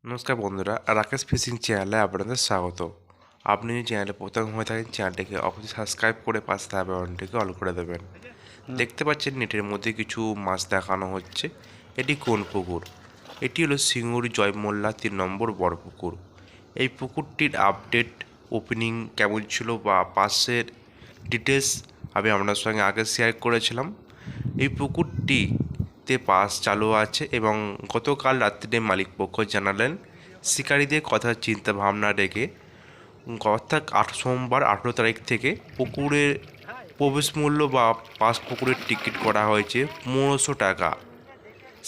নমস্কার বন্ধুরা, রাকেশ ফিশিং চ্যানেলে আপনাদের স্বাগত। আপনি যদি চ্যানেলে প্রথম হয়ে থাকেন, চ্যানেলটিকে অবশ্যই সাবস্ক্রাইব করে পাশে থাকা বেলটিকে অল করে দেবেন। দেখতে পাচ্ছেন নেটের মধ্যে কিছু মাছ দেখানো হচ্ছে। এটি কোন পুকুর? এটি হলো সিঙ্গুর জয়মোল্লা 3 নম্বর বড় পুকুর। এই পুকুরটির আপডেট ওপেনিং কেমন ছিল বা পাশের ডিটেলস আমি আপনার সঙ্গে আগে শেয়ার করেছিলাম। এই পুকুরটিতে পাস চালু আছে এবং গতকাল রাত্রিতে মালিকপক্ষ জানালেন শিকারীদের কথা চিন্তা ভাবনা রেখে অর্থাৎ সোমবার 18 তারিখ থেকে পুকুরের প্রবেশ মূল্য বা পাস পুকুরের টিকিট করা হয়েছে 1500 টাকা।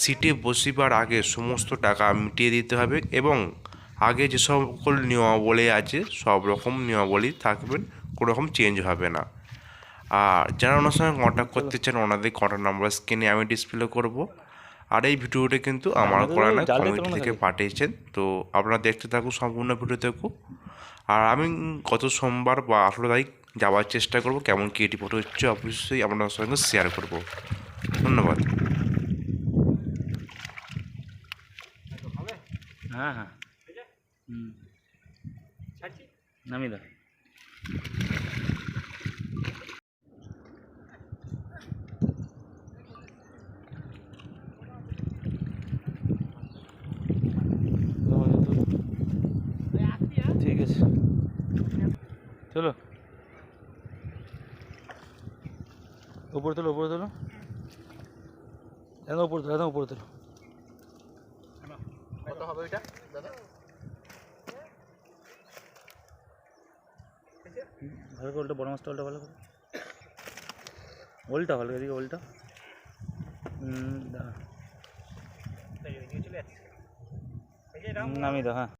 সিটে বসিবার আগে সমস্ত টাকা মিটিয়ে দিতে হবে এবং আগে যে সকল নিয়মাবলী আছে সব রকম নিয়মাবলী থাকবেন, কোনো রকম চেঞ্জ হবে না। আর যারা ওনার সঙ্গে কন্ট্যাক্ট করতে চান ওনাদের কন্ট্যাক্ট নাম্বার স্ক্রিনে আমি ডিসপ্লে করব। আর এই ভিডিওটা কিন্তু আমার করা নয়, কমিটি থেকে পাঠিয়েছেন। তো আপনারা দেখতে থাকুন, সম্পূর্ণ ভিডিও দেখুন। আর আমি গত সোমবার বা 18 তারিখ যাওয়ার চেষ্টা করব। কেমন কী এটি ফটো হচ্ছে অবশ্যই আপনার সঙ্গে শেয়ার করব। ধন্যবাদ। হ্যাঁ হ্যাঁ নামিয়ে দাও। ঠিক আছে, চলো উপরে তোলো, উপরে তোলো, একদম উপরে তোলো, একদম উপরে তোলো। কত হবে ওইটা দাদা? ভালো করে উল্টা, বড় মাছটা উল্টা, ভালো করে উল্টা, ভালো এদিকে উল্টা। দাঁড়া, নামিয়ে দাও। হ্যাঁ।